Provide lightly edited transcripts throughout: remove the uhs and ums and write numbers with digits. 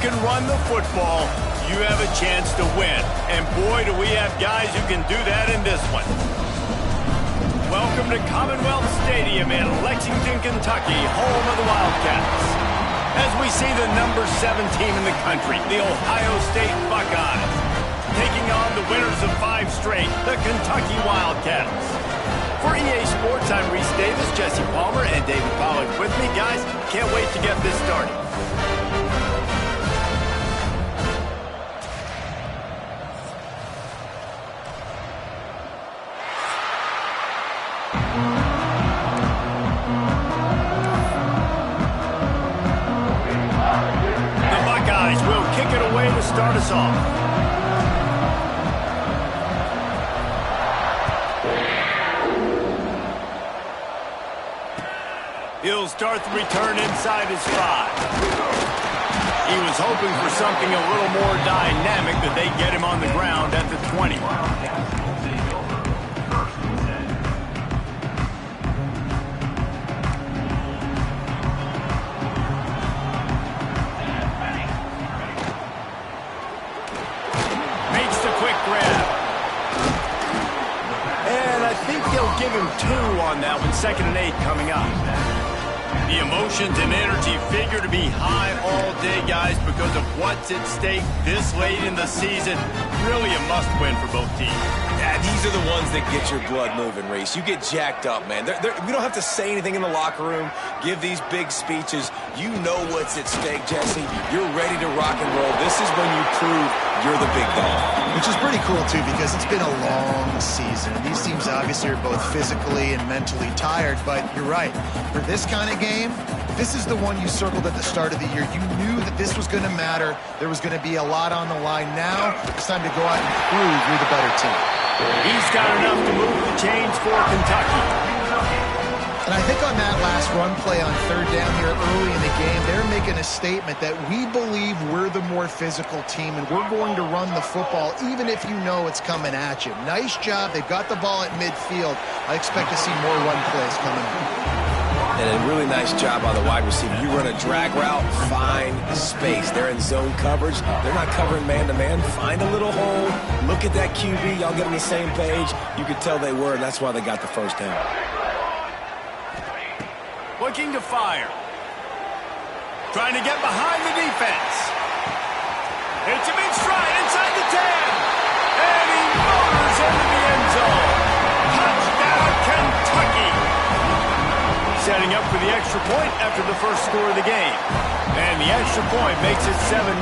can run the football, you have a chance to win. And boy, do we have guys who can do that in this one. Welcome to Commonwealth Stadium in Lexington, Kentucky, home of the Wildcats. As we see the number 7 team in the country, the Ohio State Buckeyes, taking on the winners of 5 straight, the Kentucky Wildcats. For EA Sports, I'm Reese Davis, Jesse Palmer, and David Pollack with me. Guys, can't wait to get this started. Start us off. He'll start the return inside his 5. He was hoping for something a little more dynamic, that they get him on the ground at the 20. Give him 2 on that one. 2nd and 8 coming up. The emotions and energy figure to be high all day, guys, because of what's at stake this late in the season. Really a must-win for both teams. Yeah, these are the ones that get your blood moving, Reese. You get jacked up, man. We don't have to say anything in the locker room, give these big speeches. You know what's at stake, Jesse. You're ready to rock and roll. This is when you prove you're the big dog. Which is pretty cool, too, because it's been a long season. These teams obviously are both physically and mentally tired, but you're right. For this kind of game, this is the one you circled at the start of the year. You knew that this was going to matter. There was going to be a lot on the line. Now it's time to go out and prove you're the better team. He's got enough to move the chains for Kentucky. And I think on that last run play on 3rd down here early in the game, they're making a statement that we believe we're the more physical team and we're going to run the football even if you know it's coming at you. Nice job. They've got the ball at midfield. I expect to see more run plays coming up. And a really nice job by the wide receiver. You run a drag route, find space. They're in zone coverage. They're not covering man-to-man. Find a little hole. Look at that QB. Y'all get on the same page. You could tell they were, and that's why they got the first down. Looking to fire. Trying to get behind the defense. It's him in stride inside the 10. And he motors into the end zone. Touchdown, Kentucky. Setting up for the extra point after the first score of the game. And the extra point makes it 7-0.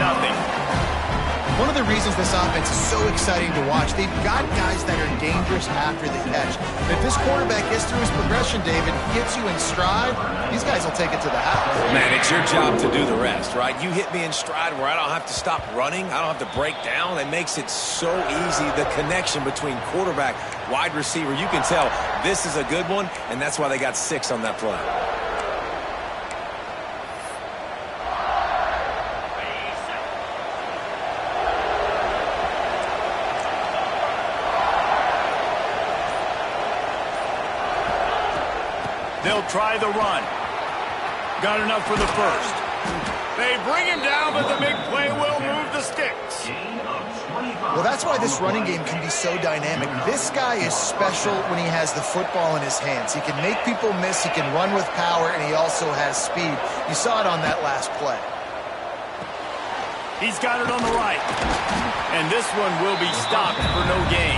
One of the reasons this offense is so exciting to watch, they've got guys that are dangerous after the catch. If this quarterback gets through his progression, David, gets you in stride, these guys will take it to the house. Man, it's your job to do the rest, right? You hit me in stride where I don't have to stop running. I don't have to break down. It makes it so easy. The connection between quarterback, wide receiver, you can tell this is a good one, and that's why they got 6 on that play. They'll try the run. Got enough for the first. They bring him down, but the big play will move the sticks. Well, that's why this running game can be so dynamic. This guy is special when he has the football in his hands. He can make people miss, he can run with power, and he also has speed. You saw it on that last play. He's got it on the right. And this one will be stopped for no gain.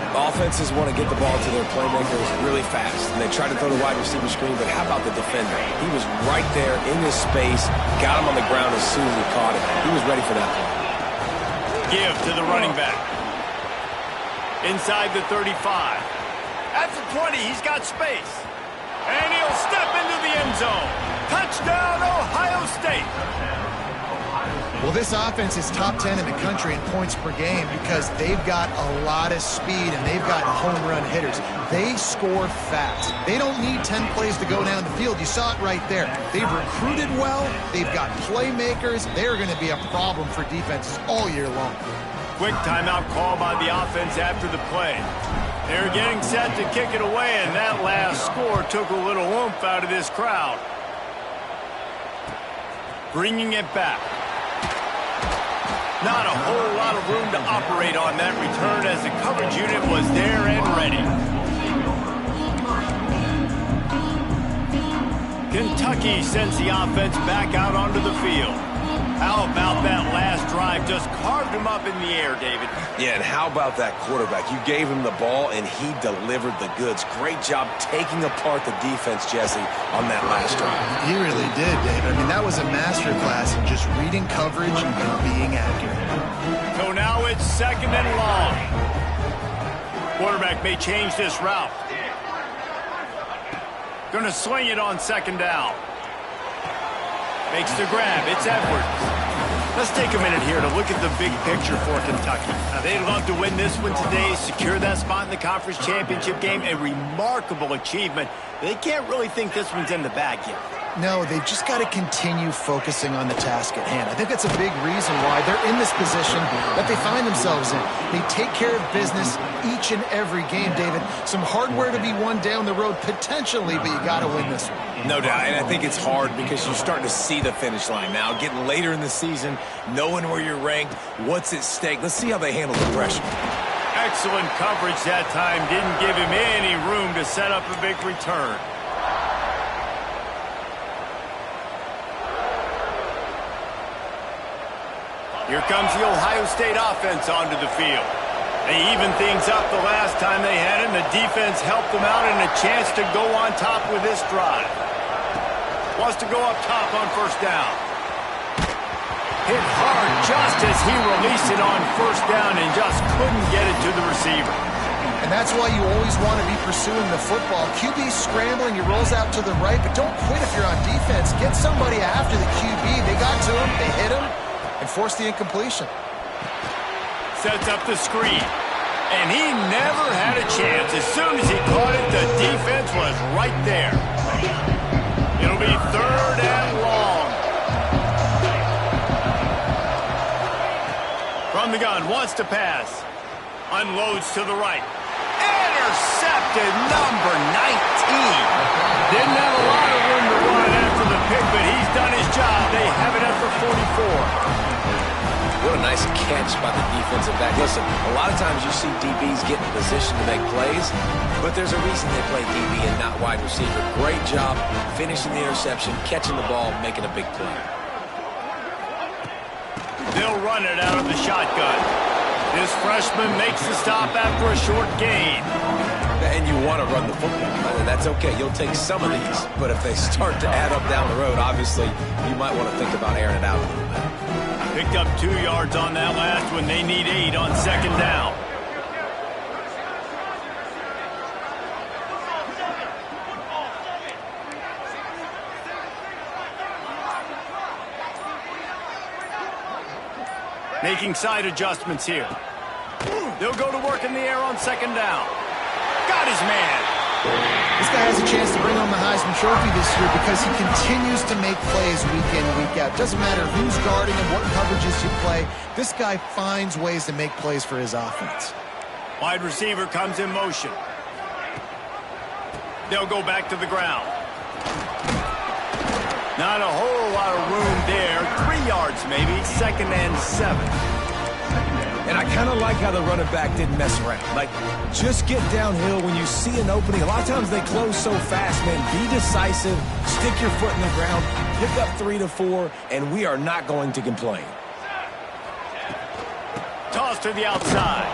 Offenses want to get the ball to their playmakers really fast, and they try to throw the wide receiver screen, but how about the defender? He was right there in this space, got him on the ground as soon as he caught it. He was ready for that play. Give to the running back. Inside the 35. At the 20, he's got space. And he'll step into the end zone. Touchdown, Ohio State. Well, this offense is top 10 in the country in points per game because they've got a lot of speed and they've got home run hitters. They score fast. They don't need 10 plays to go down the field. You saw it right there. They've recruited well. They've got playmakers. They're going to be a problem for defenses all year long. Quick timeout call by the offense after the play. They're getting set to kick it away, and that last score took a little oomph out of this crowd. Bringing it back. Not a whole lot of room to operate on that return as the coverage unit was there and ready. Kentucky sends the offense back out onto the field. How about that last drive? Just carved him up in the air, David. Yeah, and how about that quarterback? You gave him the ball, and he delivered the goods. Great job taking apart the defense, Jesse, on that last drive. He really did, David. I mean, that was a masterclass in just reading coverage and being accurate. So now it's 2nd and long. Quarterback may change this route. Gonna swing it on 2nd down. Makes the grab. It's Edwards. Let's take a minute here to look at the big picture for Kentucky. Now, they'd love to win this one today, secure that spot in the conference championship game. A remarkable achievement. They can't really think this one's in the bag yet. No, they've just got to continue focusing on the task at hand. I think that's a big reason why they're in this position that they find themselves in. They take care of business each and every game, David. Some hardware to be won down the road potentially, but you got to win this one. No doubt, and I think it's hard because you're starting to see the finish line now. Getting later in the season, knowing where you're ranked, what's at stake. Let's see how they handle the pressure. Excellent coverage that time. Didn't give him any room to set up a big return. Here comes the Ohio State offense onto the field. They evened things up the last time they had it, and the defense helped them out and a chance to go on top with this drive. Wants to go up top on 1st down. Hit hard just as he released it on 1st down and just couldn't get it to the receiver. And that's why you always want to be pursuing the football. QB's scrambling, he rolls out to the right, but don't quit if you're on defense. Get somebody after the QB. They got to him, they hit him, and forced the incompletion. Sets up the screen. And he never had a chance. As soon as he caught it, the defense was right there. It'll be 3rd and long. From the gun, wants to pass. Unloads to the right. Intercepted, number 19. Didn't have a lot of room to run after the pick, but he's done his job. They have it at the 44. What a nice catch by the defensive back. Listen, a lot of times you see DBs get in position to make plays, but there's a reason they play DB and not wide receiver. Great job finishing the interception, catching the ball, making a big play. They'll run it out of the shotgun. This freshman makes the stop after a short gain. And you want to run the football. That's okay. You'll take some of these, but if they start to add up down the road, obviously you might want to think about airing it out a little bit. Picked up 2 yards on that last one. They need 8 on 2nd down. Making side adjustments here. They'll go to work in the air on 2nd down. Got his man. This guy has a chance to bring home the Heisman Trophy this year because he continues to make plays week in, week out. Doesn't matter who's guarding him, what coverages you play. This guy finds ways to make plays for his offense. Wide receiver comes in motion. They'll go back to the ground. Not a whole lot of room there. 3 yards maybe. 2nd and 7. And I kind of like how the running back didn't mess around. Like, just get downhill when you see an opening. A lot of times they close so fast, man. Be decisive. Stick your foot in the ground. Pick up 3 to 4, and we are not going to complain. Toss to the outside.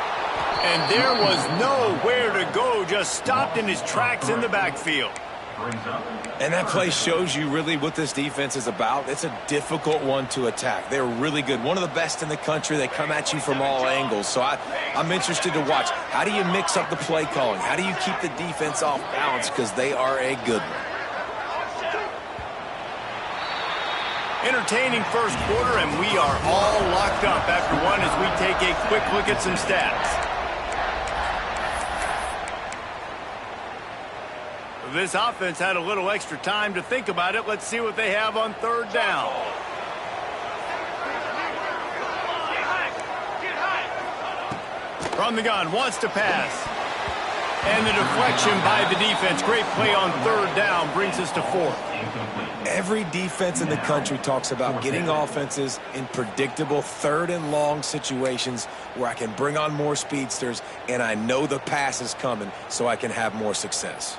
And there was nowhere to go. Just stopped in his tracks in the backfield. And that play shows you really what this defense is about. It's a difficult one to attack. They're really good. One of the best in the country. They come at you from all angles. So I'm interested to watch. How do you mix up the play calling? How do you keep the defense off balance? Because they are a good one. Entertaining first quarter, and we are all locked up after one as we take a quick look at some stats. This offense had a little extra time to think about it. Let's see what they have on 3rd down. From the gun, wants to pass. And the deflection by the defense. Great play on 3rd down brings us to 4th. Every defense in the country talks about getting offenses in predictable third and long situations where I can bring on more speedsters and I know the pass is coming so I can have more success.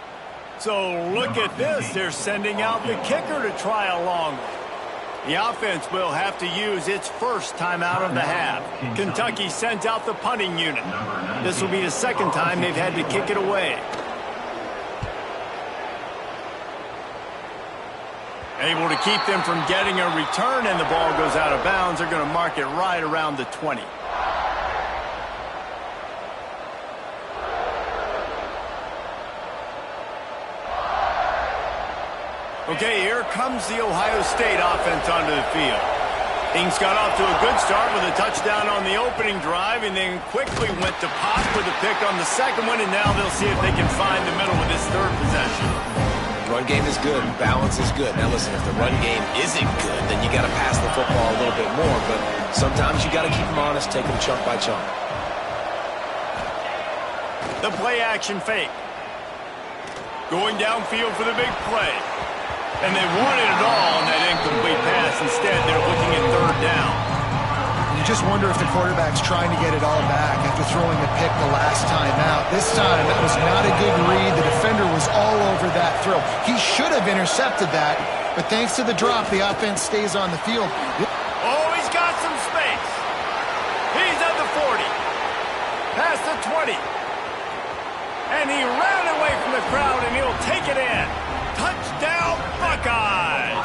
So look at this. They're sending out the kicker to try a long one. The offense will have to use its first timeout of the half. Kentucky sends out the punting unit. This will be the second time they've had to kick it away. Able to keep them from getting a return, and the ball goes out of bounds. They're going to mark it right around the 20. Okay, here comes the Ohio State offense onto the field. Things got off to a good start with a touchdown on the opening drive, and then quickly went to Pop with a pick on the second one, and now they'll see if they can find the middle with this third possession. Run game is good. Balance is good. Now listen, if the run game isn't good, then you got to pass the football a little bit more, but sometimes you got to keep them honest, take them chunk by chunk. The play action fake. Going downfield for the big play. And they wanted it all on that incomplete pass. Instead, they're looking at third down. You just wonder if the quarterback's trying to get it all back after throwing a pick the last time out. This time, that was not a good read. The defender was all over that throw. He should have intercepted that, but thanks to the drop, the offense stays on the field. Oh, he's got some space. He's at the 40. Past the 20. And he ran away from the crowd, and he'll take it in. Touchdown, Buckeyes!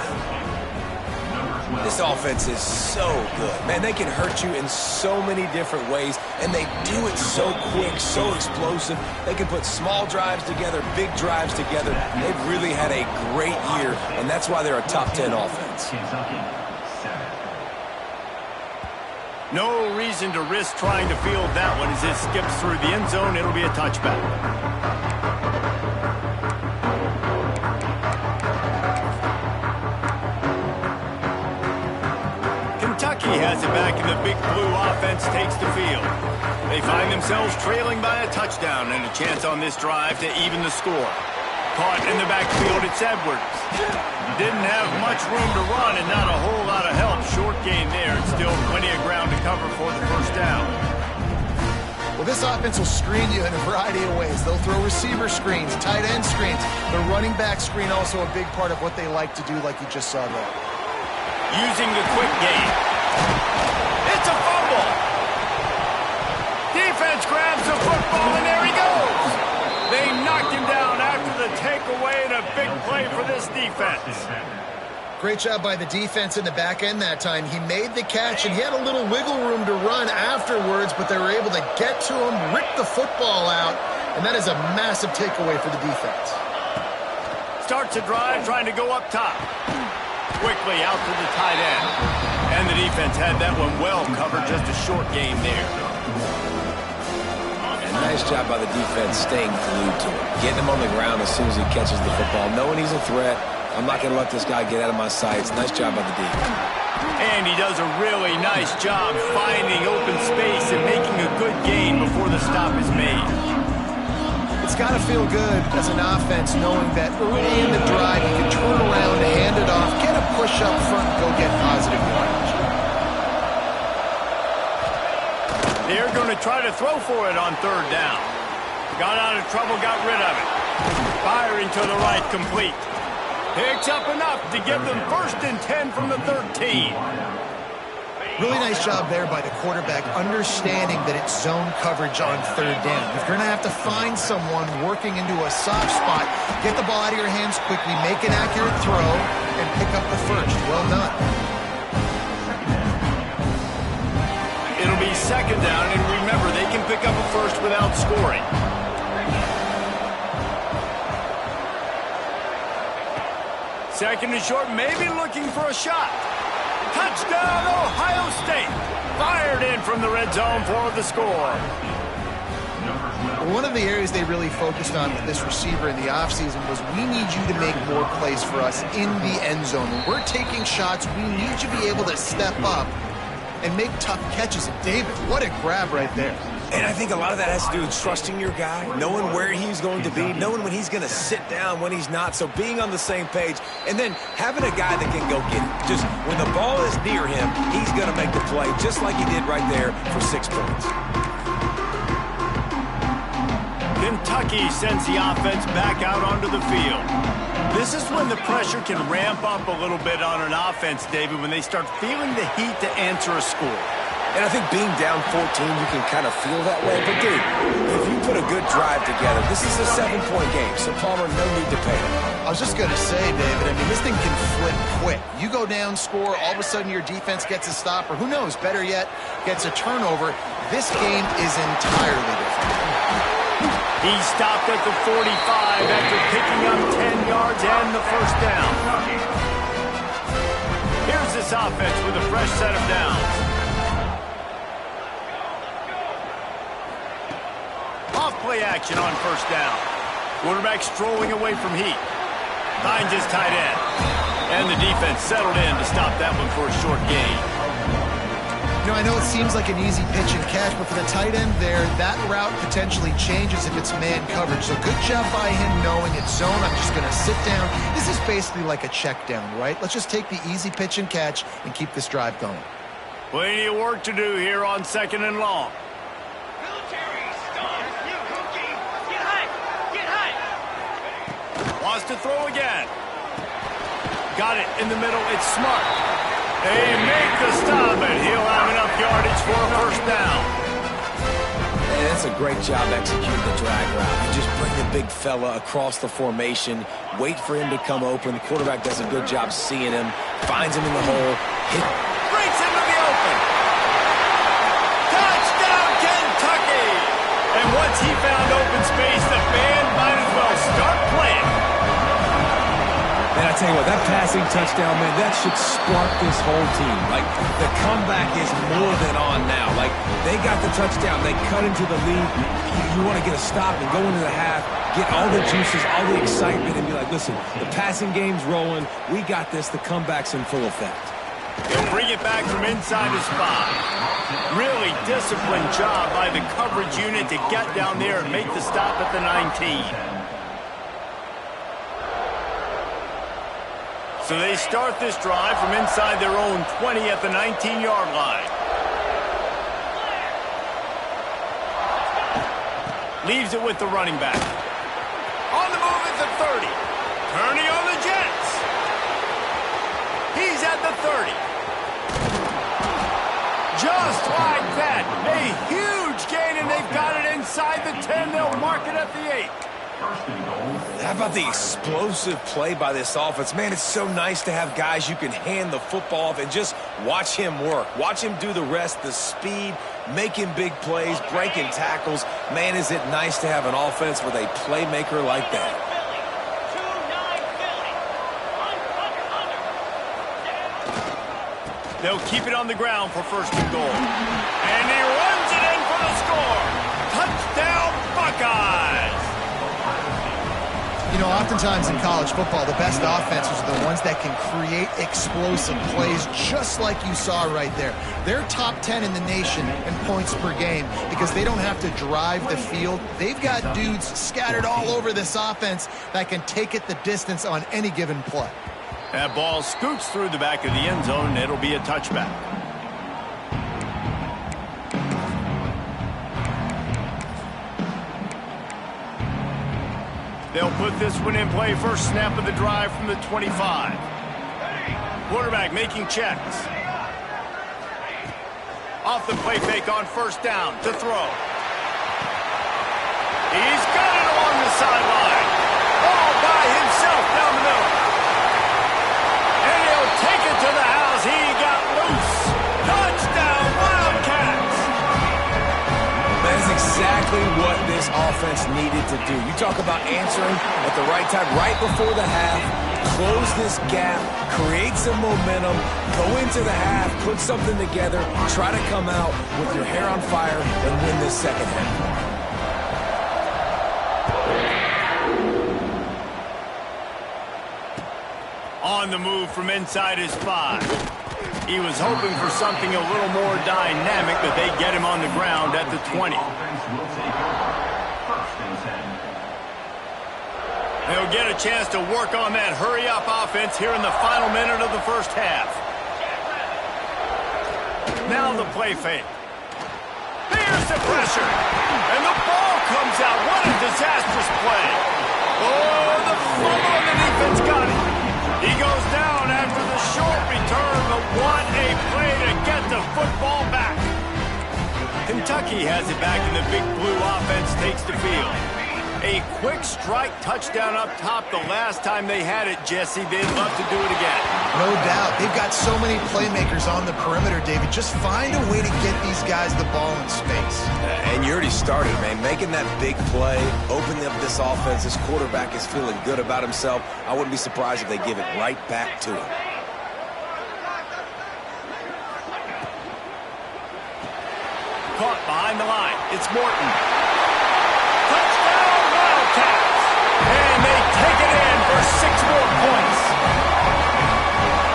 This offense is so good. Man, they can hurt you in so many different ways, and they do it so quick, so explosive. They can put small drives together, big drives together. They've really had a great year, and that's why they're a top 10 offense. No reason to risk trying to field that one as it skips through the end zone. It'll be a touchback. Kentucky has it back, and the big blue offense takes the field. They find themselves trailing by a touchdown and a chance on this drive to even the score. Caught in the backfield, it's Edwards. Didn't have much room to run and not a whole lot of help. Short gain there, and still plenty of ground to cover for the first down. Well, this offense will screen you in a variety of ways. They'll throw receiver screens, tight end screens. The running back screen also a big part of what they like to do, like you just saw there. Using the quick game. It's a fumble. Defense grabs the football, and there he goes. They knocked him down after the takeaway, and a big play for this defense. Great job by the defense in the back end that time. He made the catch, and he had a little wiggle room to run afterwards, but they were able to get to him, rip the football out, and that is a massive takeaway for the defense. Starts a drive, trying to go up top. Quickly out to the tight end. And the defense had that one well covered, just a short game there. And nice job by the defense staying glued to him. Getting him on the ground as soon as he catches the football. Knowing he's a threat, I'm not going to let this guy get out of my sights. Nice job by the defense. And he does a really nice job finding open space and making a good gain before the stop is made. It's got to feel good as an offense knowing that early in the drive you can turn around, hand it off, get a push up front, and go get positive yardage. They're going to try to throw for it on third down. Got out of trouble, got rid of it. Firing to the right, complete. Picks up enough to give them 1st and 10 from the 13. Really nice job there by the quarterback, understanding that it's zone coverage on third down. If you're going to have to find someone working into a soft spot, get the ball out of your hands quickly, make an accurate throw, and pick up the first. Well done. It'll be second down, and remember, they can pick up a first without scoring. Second and short, maybe looking for a shot. Touchdown, Ohio State. Fired in from the red zone for the score. One of the areas they really focused on with this receiver in the offseason was we need you to make more plays for us in the end zone. When we're taking shots, we need you to be able to step up and make tough catches. And David, what a grab right there. And I think a lot of that has to do with trusting your guy, knowing where he's going to be, knowing when he's going to sit down, when he's not. So being on the same page, and then having a guy that can go get it. Just when the ball is near him, he's going to make the play, just like he did right there for 6 points. Kentucky sends the offense back out onto the field. This is when the pressure can ramp up a little bit on an offense, David, when they start feeling the heat to answer a score. And I think being down 14, you can kind of feel that way. But, dude, if you put a good drive together, this is a 7-point game, so Palmer, no need to pay him. I was just going to say, David, I mean, this thing can flip quick. You go down, score, all of a sudden your defense gets a stop, or who knows, better yet, gets a turnover. This game is entirely different. He stopped at the 45 after picking up 10 yards and the first down. Here's this offense with a fresh set of downs. Off-play action on first down. Quarterback strolling away from heat. Finds his tight end. And the defense settled in to stop that one for a short gain. You know, I know it seems like an easy pitch and catch, but for the tight end there, that route potentially changes if it's man coverage. So good job by him knowing it's zone. I'm just going to sit down. This is basically like a check down, right? Let's just take the easy pitch and catch and keep this drive going. Plenty of work to do here on 2nd and long. Wants to throw again. Got it in the middle. It's smart. They make the stop, and he'll have enough yardage for a first down. And that's a great job executing the drag route. You just bring the big fella across the formation, wait for him to come open. The quarterback does a good job seeing him, finds him in the hole, hit. Breaks into the open. Touchdown, Kentucky! And once he found open space, the band might as well start playing. And I tell you what, that passing touchdown, man, that should spark this whole team. Like, the comeback is more than on now. Like, they got the touchdown. They cut into the lead. You want to get a stop and go into the half, get all the juices, all the excitement, and be like, listen, the passing game's rolling. We got this. The comeback's in full effect. He'll bring it back from inside his spot. Really disciplined job by the coverage unit to get down there and make the stop at the 19. So they start this drive from inside their own 20 at the 19-yard line. Leaves it with the running back. On the move at the 30. Turning on the Jets. He's at the 30. Just like that. A huge gain, and they've got it inside the 10. They'll mark it at the 8. How about the explosive play by this offense? Man, it's so nice to have guys you can hand the football off and just watch him work. Watch him do the rest, the speed, making big plays, breaking tackles. Man, is it nice to have an offense with a playmaker like that. They'll keep it on the ground for first and goal. And he runs it in for the score. Touchdown, Buckeyes! You know, oftentimes in college football, the best offenses are the ones that can create explosive plays, just like you saw right there. They're top 10 in the nation in points per game because they don't have to drive the field. They've got dudes scattered all over this offense that can take it the distance on any given play. That ball scoots through the back of the end zone, and it'll be a touchback. They'll put this one in play. First snap of the drive from the 25. Quarterback making checks. Off the play fake on first down to throw. He's got it along the sideline. All by himself down the middle. And he'll take it to the house. He got loose. Touchdown, Wildcats. That is exactly what this offense needed to do. You talk about answering at the right time, right before the half, close this gap, create some momentum, go into the half, put something together, try to come out with your hair on fire and win this second half. On the move from inside his 5. He was hoping for something a little more dynamic, but they get him on the ground at the 20. They'll get a chance to work on that hurry-up offense here in the final minute of the first half. Now the play fake. There's the pressure. And the ball comes out. What a disastrous play. Oh, the fumble and the defense got it. He goes down after the short return, but what a play to get the football back. Kentucky has it back, and the Big Blue offense takes the field. A quick strike touchdown up top the last time they had it, Jesse. They'd love to do it again. No doubt. They've got so many playmakers on the perimeter, David. Just find a way to get these guys the ball in space. And you already started, man. Making that big play, opening up this offense. This quarterback is feeling good about himself. I wouldn't be surprised if they give it right back to him. Caught behind the line. It's Morton. Touchdown, Wildcats! And they take it in for 6 more points.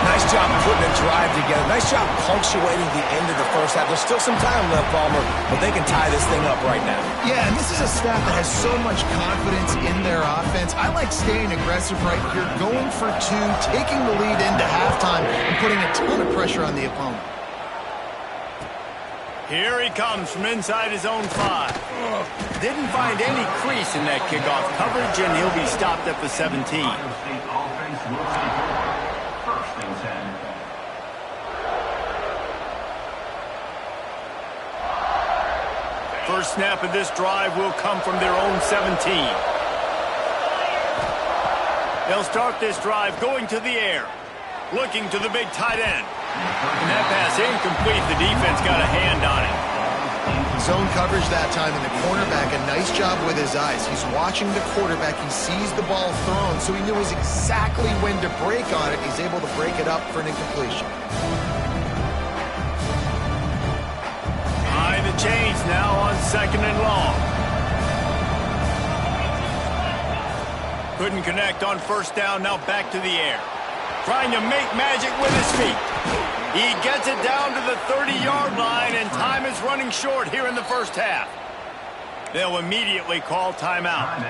Nice job putting a drive together. Nice job punctuating the end of the first half. There's still some time left, Palmer, but they can tie this thing up right now. Yeah, and this is a staff that has so much confidence in their offense. I like staying aggressive right here, going for 2, taking the lead into halftime, and putting a ton of pressure on the opponent. Here he comes from inside his own 5. Didn't find any crease in that kickoff coverage, and he'll be stopped at the 17. First snap of this drive will come from their own 17. They'll start this drive going to the air, looking to the big tight end. And that pass incomplete. The defense got a hand on it. Zone coverage that time, and the cornerback, a nice job with his eyes. He's watching the quarterback. He sees the ball thrown, so he knew exactly when to break on it. He's able to break it up for an incompletion. Behind the chains now on 2nd and long. Couldn't connect on first down. Now back to the air. Trying to make magic with his feet. He gets it down to the 30-yard line, and time is running short here in the first half. They'll immediately call timeout.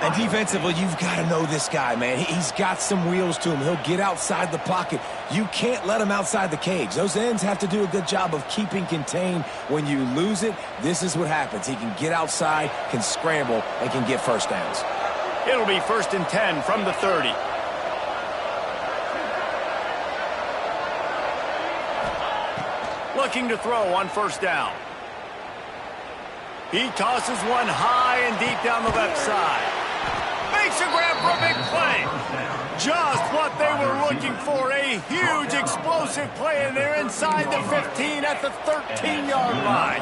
And defensively, you've got to know this guy, man. He's got some wheels to him. He'll get outside the pocket. You can't let him outside the cage. Those ends have to do a good job of keeping contained. When you lose it, this is what happens. He can get outside, can scramble, and can get first downs. It'll be 1st and 10 from the 30. Looking to throw on first down. He tosses one high and deep down the left side. Makes a grab for a big play. Just what they were looking for. A huge explosive play, and they're inside the 15 at the 13-yard line.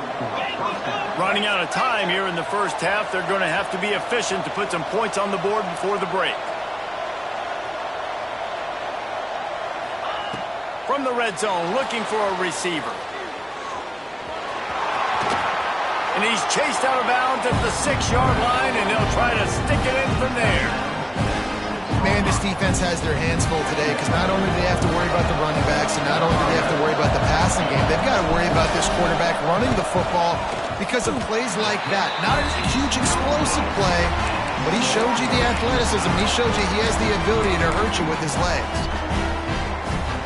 Running out of time here in the first half. They're going to have to be efficient to put some points on the board before the break. From the red zone, looking for a receiver. And he's chased out of bounds at the 6-yard line, and they'll try to stick it in from there. Man, this defense has their hands full today, because not only do they have to worry about the running backs, and not only do they have to worry about the passing game, they've got to worry about this quarterback running the football because of plays like that. Not a huge explosive play, but he showed you the athleticism. He showed you he has the ability to hurt you with his legs.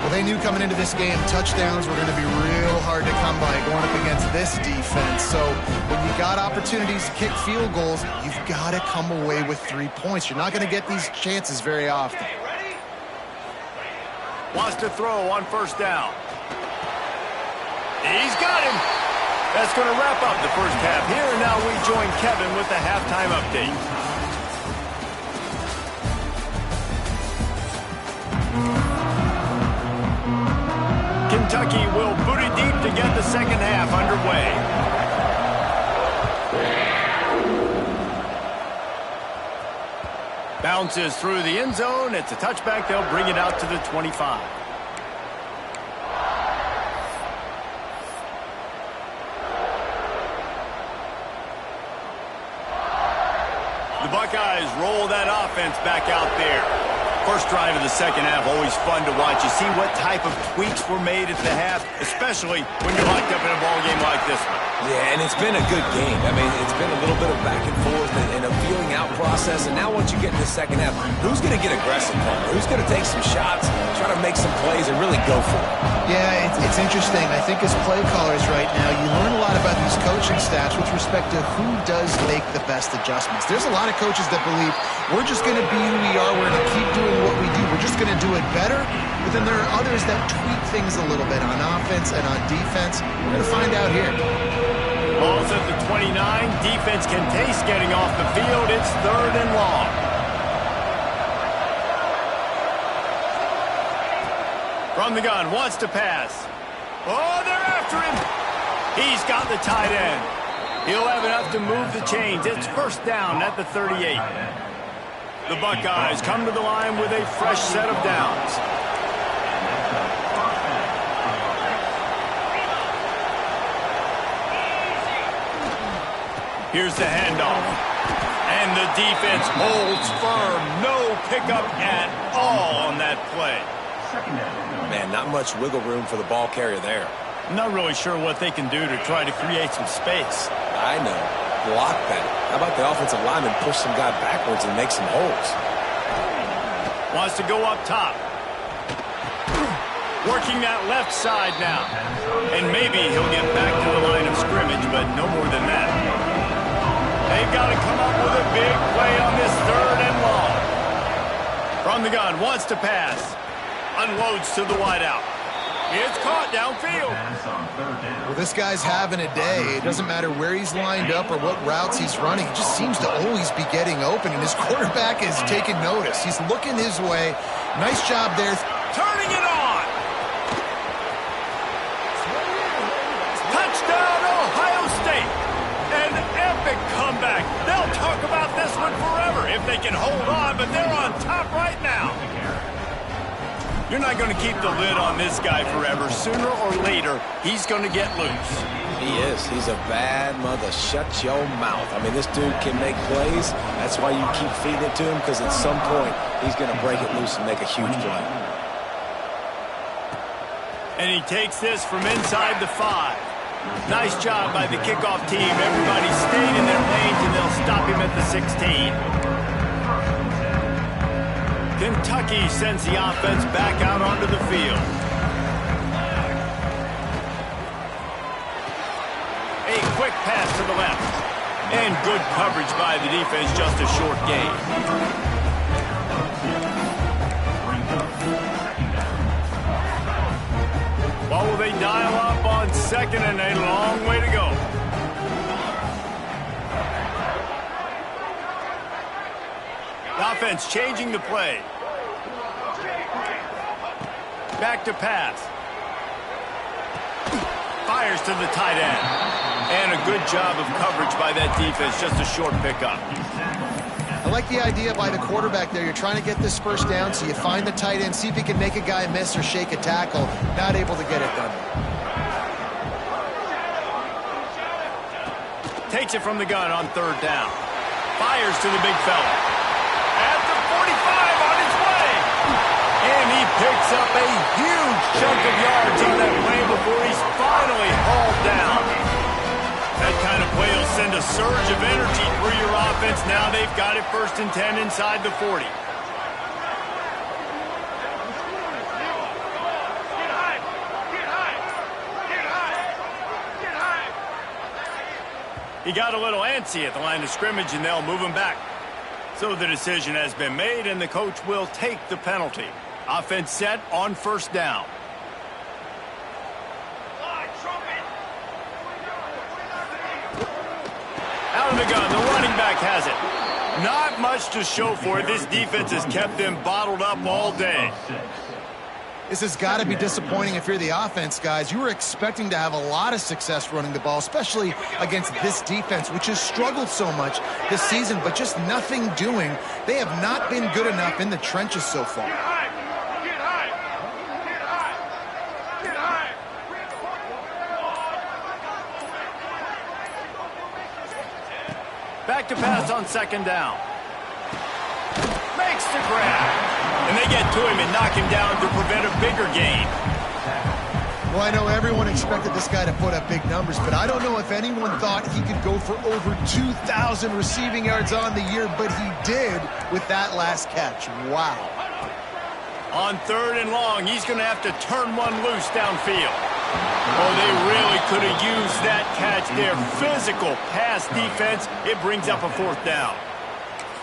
Well, they knew coming into this game, touchdowns were going to be real hard to come by going up against this defense. So when you got opportunities to kick field goals, you've got to come away with 3 points. You're not going to get these chances very often. Wants to throw on first down. He's got him. That's going to wrap up the first half here. And now we join Kevin with the halftime update. Kentucky will boot it deep to get the second half underway. Bounces through the end zone. It's a touchback. They'll bring it out to the 25. The Buckeyes roll that offense back out there. First drive of the second half, always fun to watch. You see what type of tweaks were made at the half, especially when you're locked up in a ball game like this one. Yeah, and it's been a good game. I mean, it's been a little bit of back and forth and a feeling out process. And now once you get in the second half, who's going to get aggressive, Palmer? Who's going to take some shots, try to make some plays, and really go for it? Yeah, it's interesting. I think as play callers right now, you learn a lot about these coaching staffs with respect to who does make the best adjustments. There's a lot of coaches that believe we're just going to be who we are. We're going to keep doing what we do. We're just going to do it better. But then there are others that tweak things a little bit on offense and on defense. We're going to find out here. Ball's at the 29. Defense can taste getting off the field. It's 3rd and long. From the gun, wants to pass. Oh, they're after him. He's got the tight end. He'll have enough to move the chains. It's 1st down at the 38. The Buckeyes come to the line with a fresh set of downs. Here's the handoff. And the defense holds firm. No pickup at all on that play. Man, not much wiggle room for the ball carrier there. I'm not really sure what they can do to try to create some space. I know. Block that. How about the offensive lineman push some guy backwards and make some holes? Wants to go up top. Working that left side now. And maybe he'll get back to the line of scrimmage, but no more than that. They've got to come up with a big play on this 3rd and long. From the gun, wants to pass. Unloads to the wideout. It's caught downfield. Well, this guy's having a day. It doesn't matter where he's lined up or what routes he's running. He just seems to always be getting open, and his quarterback is taking notice. He's looking his way. Nice job there. Turning it on. Touchdown, Ohio State. An epic comeback. They'll talk about this one forever if they can hold on, but they're on top right now. You're not going to keep the lid on this guy forever. Sooner or later, he's going to get loose. He is. He's a bad mother. Shut your mouth. I mean, this dude can make plays. That's why you keep feeding it to him, because at some point, he's going to break it loose and make a huge play. And he takes this from inside the 5. Nice job by the kickoff team. Everybody stayed in their lanes, and they'll stop him at the 16. Kentucky sends the offense back out onto the field. A quick pass to the left. And good coverage by the defense, just a short gain. What will they dial up on 2nd and a long way to go? The offense changing the play. Back to pass. Fires to the tight end. And a good job of coverage by that defense. Just a short pickup. I like the idea by the quarterback there. You're trying to get this 1st down, so you find the tight end, see if he can make a guy miss or shake a tackle. Not able to get it done. Takes it from the gun on 3rd down. Fires to the big fella. At the 45 on his way. And he picks up a huge chunk of yards on that play before he's finally hauled down. That kind of play will send a surge of energy through your offense. Now they've got it 1st and 10 inside the 40. He got a little antsy at the line of scrimmage, and they'll move him back. So the decision has been made, and the coach will take the penalty. Offense set on 1st down. Out of the gun, the running back has it. Not much to show for it. This defense has kept them bottled up all day. This has got to be disappointing if you're the offense, guys. You were expecting to have a lot of success running the ball, especially against this defense, which has struggled so much this season, but just nothing doing. They have not been good enough in the trenches so far. Back to pass on 2nd down. Makes the grab. And they get to him and knock him down to prevent a bigger gain. Well, I know everyone expected this guy to put up big numbers, but I don't know if anyone thought he could go for over 2,000 receiving yards on the year, but he did with that last catch. Wow. On 3rd and long, he's going to have to turn one loose downfield. Oh, they really could have used that catch there. Physical pass defense. It brings up a 4th down.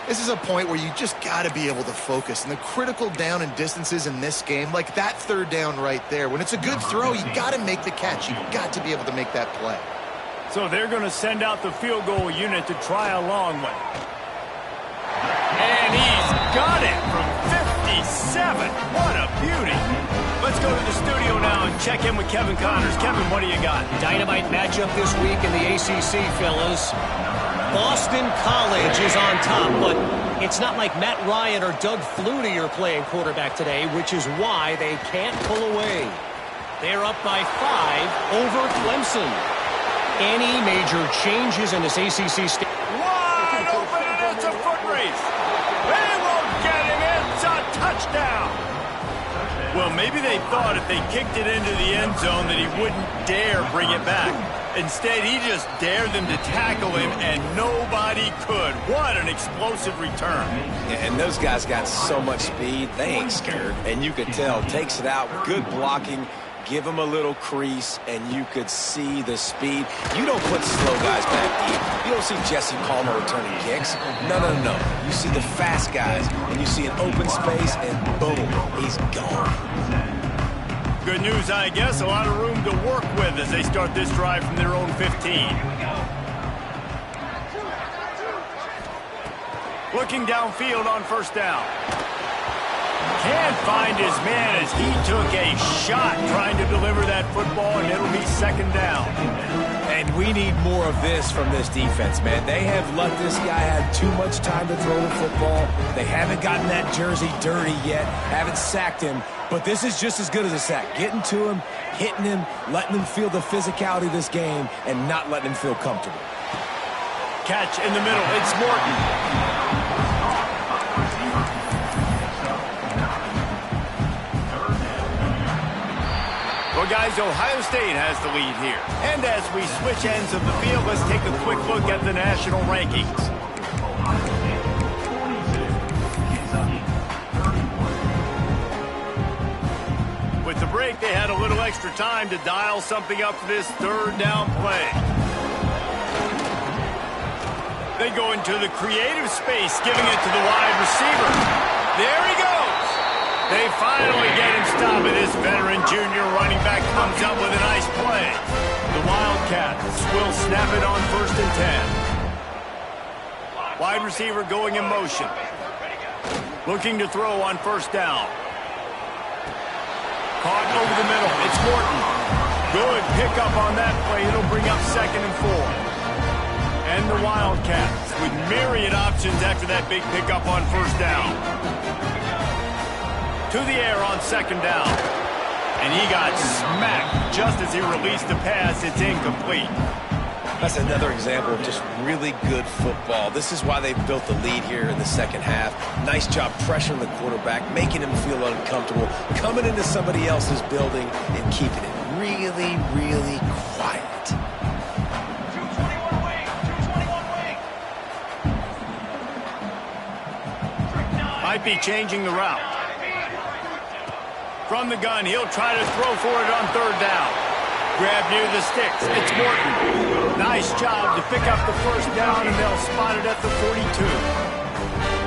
This is a point where you just got to be able to focus. And the critical down and distances in this game, like that 3rd down right there, when it's a good throw, you got to make the catch. You got to be able to make that play. So they're going to send out the field goal unit to try a long one. And he's got it from 57. What a beauty. Let's go to the studio now and check in with Kevin Connors. Kevin, what do you got? Dynamite matchup this week in the ACC, fellas. Boston College is on top, but it's not like Matt Ryan or Doug Flutie are playing quarterback today, which is why they can't pull away. They're up by 5 over Clemson. Any major changes in this ACC state? Wide open, and it's a foot race. They won't get him. It's a touchdown. Well, maybe they thought if they kicked it into the end zone that he wouldn't dare bring it back. Instead, he just dared them to tackle him, and nobody could. What an explosive return. Yeah, and those guys got so much speed, they ain't scared. And you could tell, takes it out, good blocking, give him a little crease, and you could see the speed. You don't put slow guys back deep. You don't see Jesse Palmer returning kicks. No, no, no. You see the fast guys, and you see an open space, and boom, he's gone. Good news, I guess. A lot of room to work with as they start this drive from their own 15. Looking downfield on 1st down. Can't find his man as he took a shot trying to deliver that football, and it'll be 2nd down. And we need more of this from this defense, man. They have let this guy have too much time to throw the football. They haven't gotten that jersey dirty yet, haven't sacked him. But this is just as good as a sack. Getting to him, hitting him, letting him feel the physicality of this game, and not letting him feel comfortable. Catch in the middle. It's Morton. Well, guys, Ohio State has the lead here. And as we switch ends of the field, let's take a quick look at the national rankings. With the break, they had a little extra time to dial something up for this 3rd down play. They go into the creative space, giving it to the wide receiver. There he goes. They finally get him stopped, and this veteran junior running back comes up with a nice play. The Wildcats will snap it on 1st and 10. Wide receiver going in motion. Looking to throw on 1st down. Caught over the middle. It's Morton. Good pickup on that play. It'll bring up 2nd and 4. And the Wildcats with myriad options after that big pickup on 1st down. To the air on 2nd down. And he got smacked just as he released the pass. It's incomplete. That's another example of just really good football. This is why they've built the lead here in the 2nd half. Nice job pressuring the quarterback, making him feel uncomfortable, coming into somebody else's building and keeping it really, really quiet. Might be changing the route. From the gun, he'll try to throw for it on 3rd down. Grab near the sticks. It's Morton. Nice job to pick up the 1st down, and they'll spot it at the 42.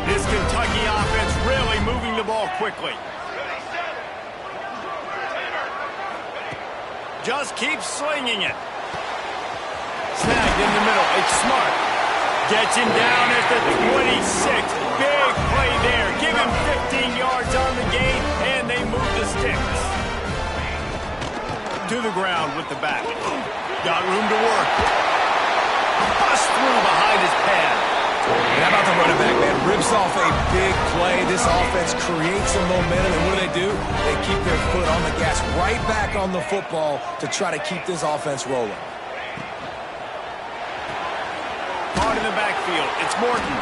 This Kentucky offense really moving the ball quickly. Just keep slinging it. Snagged in the middle. It's Smart. Gets him down at the 26. Big play there. Give him 15 yards on the gain, and they move the sticks. To the ground with the back. Got room to work. Bust through behind his pad. And how about the running back, man? Rips off a big play. This offense creates some momentum, and what do? They keep their foot on the gas, right back on the football to try to keep this offense rolling. Caught in the backfield. It's Morton.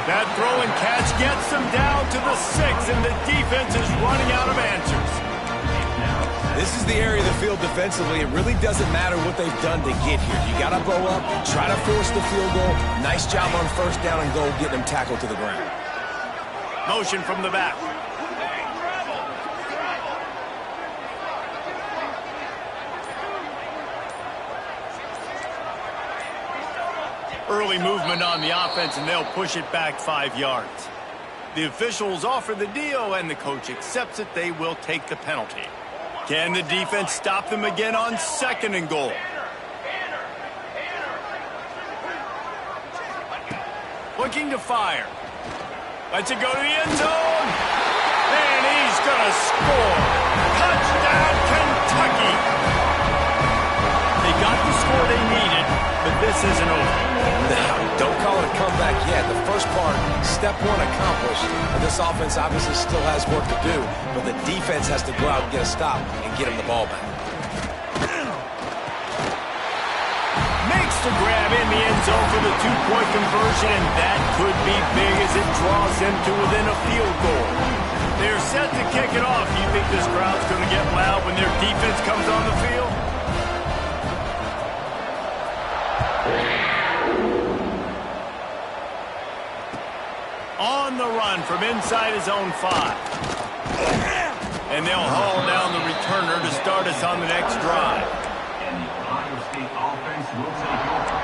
That throw and catch gets them down to the 6, and the defense is running out of answers. This is the area of the field defensively. It really doesn't matter what they've done to get here. You got to bow up, try to force the field goal. Nice job on first down and goal, getting them tackled to the ground. Motion from the back. Early movement on the offense, and they'll push it back 5 yards. The officials offer the deal, and the coach accepts it. They will take the penalty. Can the defense stop them again on 2nd and goal? Looking to fire. Lets it go to the end zone. And he's going to score. Touchdown, Kentucky. They got the score they needed, but this isn't over. Now, don't call it a comeback yet. The first part, step 1 accomplished. And this offense obviously still has work to do, but the defense has to go out and get a stop and get him the ball back. Makes the grab in the end zone for the 2-point conversion, and that could be big as it draws them to within a field goal. They're set to kick it off. You think this crowd's going to get loud when their defense comes on the field? On the run from inside his own 5. And they'll haul down the returner to start us on the next drive. And the Ohio State offense will take over.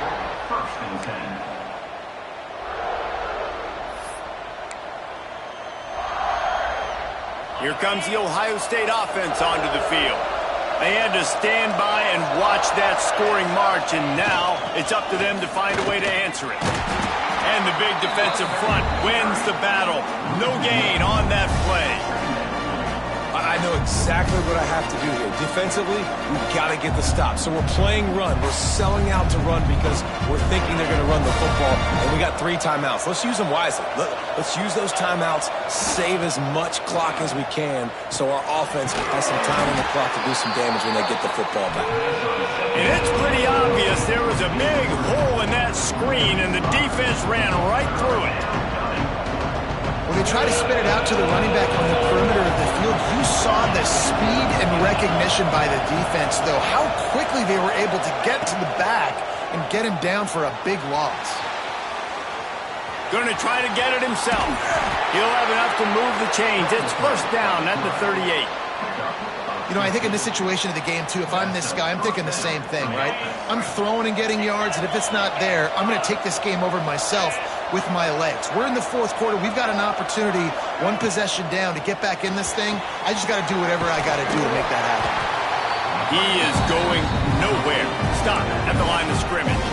1st and 10. Here comes the Ohio State offense onto the field. They had to stand by and watch that scoring march, and now it's up to them to find a way to answer it. And the big defensive front wins the battle. No gain on that play. I know exactly what I have to do here. Defensively, we've got to get the stop. So we're playing run. We're selling out to run because we're thinking they're going to run the football, and we got 3 timeouts. Let's use them wisely. Let's use those timeouts, save as much clock as we can so our offense has some time on the clock to do some damage when they get the football back. And it's pretty obvious there was a big hole in that screen, and the defense ran right through it. When they try to spit it out to the running back on the perimeter of the field, you saw the speed and recognition by the defense, though, how quickly they were able to get to the back and get him down for a big loss. Going to try to get it himself. He'll have enough to move the chains. It's 1st down at the 38. You know, I think in this situation of the game, too, if I'm this guy, I'm thinking the same thing, right? I'm throwing and getting yards, and if it's not there, I'm going to take this game over myself with my legs. We're in the 4th quarter. We've got an opportunity, 1 possession down, to get back in this thing. I just got to do whatever I got to do to make that happen. He is going nowhere. Stop at the line of scrimmage.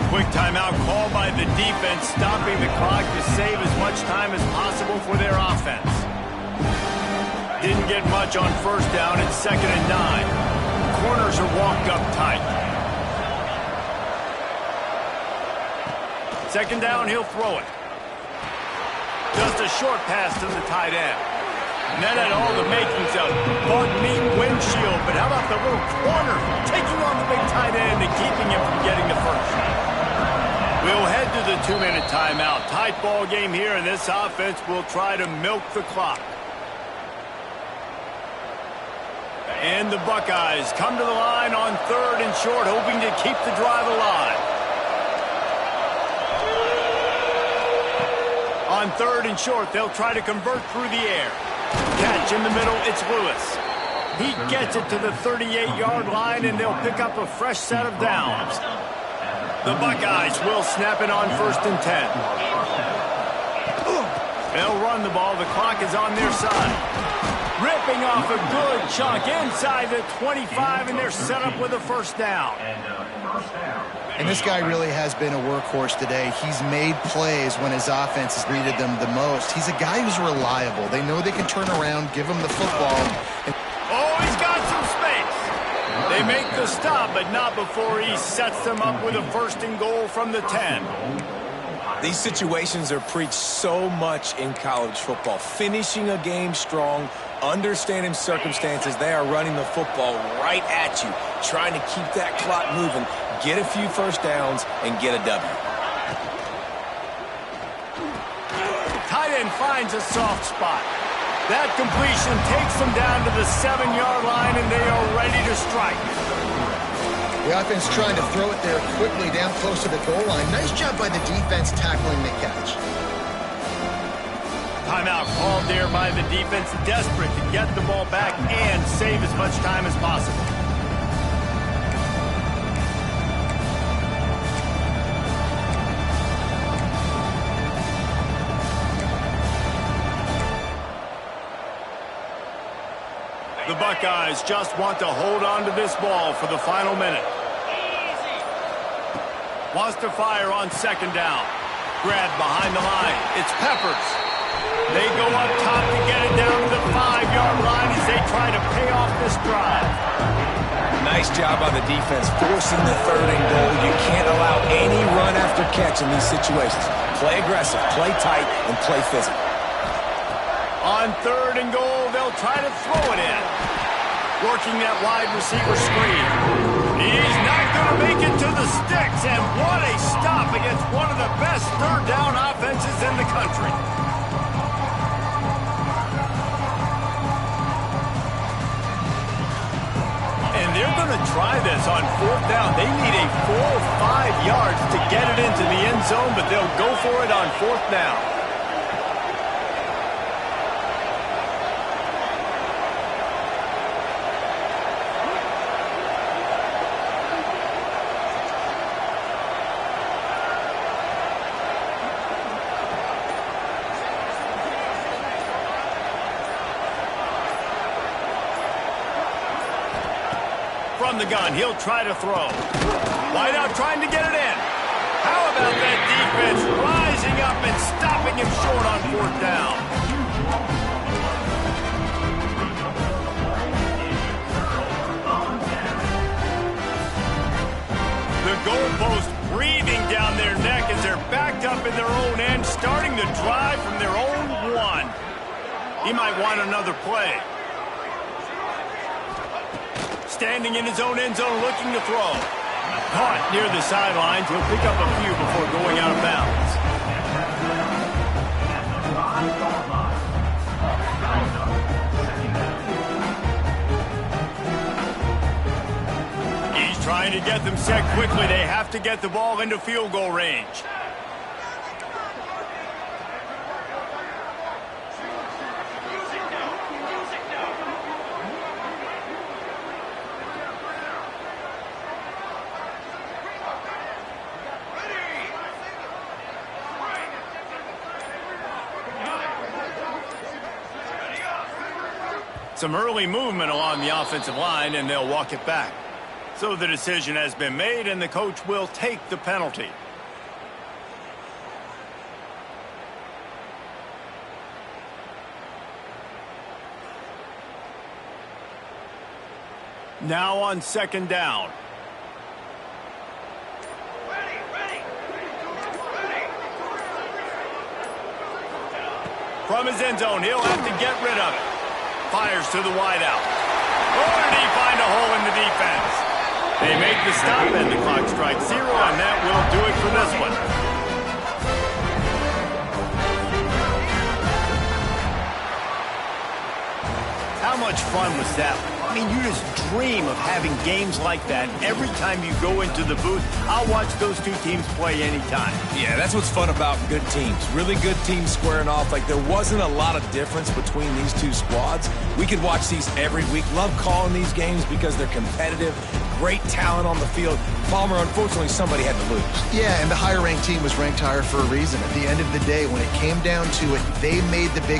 Quick timeout called by the defense, stopping the clock to save as much time as possible for their offense. Didn't get much on 1st down. It's 2nd and 9. Corners are walked up tight. 2nd down, he'll throw it. Just a short pass to the tight end. And that had all the makings of bug meat windshield, but how about the little corner taking on the big tight end and keeping him from getting the first? We'll head to the 2-minute timeout. Tight ball game here, and this offense will try to milk the clock. And the Buckeyes come to the line on 3rd and short, hoping to keep the drive alive. On 3rd and short, they'll try to convert through the air. Catch in the middle, it's Lewis. He gets it to the 38-yard line, and they'll pick up a fresh set of downs. The Buckeyes will snap it on 1st and 10. They'll run the ball. The clock is on their side. Ripping off a good chunk inside the 25, and they're set up with a 1st down. And this guy really has been a workhorse today. He's made plays when his offense has needed them the most. He's a guy who's reliable. They know they can turn around, give him the football. Oh, he's got some space. They make the stop, but not before he sets them up with a 1st and goal from the 10. These situations are preached so much in college football. Finishing a game strong, understanding circumstances. They are running the football right at you, trying to keep that clock moving, get a few 1st downs, and get a W. finds a soft spot. That completion takes them down to the 7-yard line, and they are ready to strike. The offense trying to throw it there quickly down close to the goal line. Nice job by the defense tackling the catch. Timeout called there by the defense, desperate to get the ball back and save as much time as possible. The Buckeyes just want to hold on to this ball for the final minute. Wants to fire on second down. Grab behind the line. It's Peppers. They go up top to get it down to the 5-yard line as they try to pay off this drive. Nice job by the defense forcing the 3rd and goal. You can't allow any run after catch in these situations. Play aggressive, play tight, and play physical. On 3rd and goal, they'll try to throw it in. Working that wide receiver screen. He's not going to make it to the sticks, and what a stop against one of the best 3rd down offenses in the country. And they're going to try this on 4th down. They need a 4 or 5 yards to get it into the end zone, but they'll go for it on 4th down. From the gun, he'll try to throw. Wide out trying to get it in. How about that defense rising up and stopping him short on 4th down? The goalpost breathing down their neck as they're backed up in their own end, starting to drive from their own 1. He might want another play. Standing in his own end zone, looking to throw. Caught near the sidelines. He'll pick up a few before going out of bounds. He's trying to get them set quickly. They have to get the ball into field goal range. Some early movement along the offensive line, and they'll walk it back. So the decision has been made, and the coach will take the penalty. Now on 2nd down. From his end zone, he'll have to get rid of it. Fires to the wideout. Oh, did he find a hole in the defense? They make the stop, and the clock strikes 0, and that will do it for this one. How much fun was that? I mean, you just dream of having games like that every time you go into the booth. I'll watch those two teams play anytime. Yeah, that's what's fun about good teams. Really good teams squaring off. Like, there wasn't a lot of difference between these two squads. We could watch these every week. Love calling these games because they're competitive. Great talent on the field. Palmer, unfortunately, somebody had to lose. Yeah, and the higher-ranked team was ranked higher for a reason. At the end of the day, when it came down to it, they made the big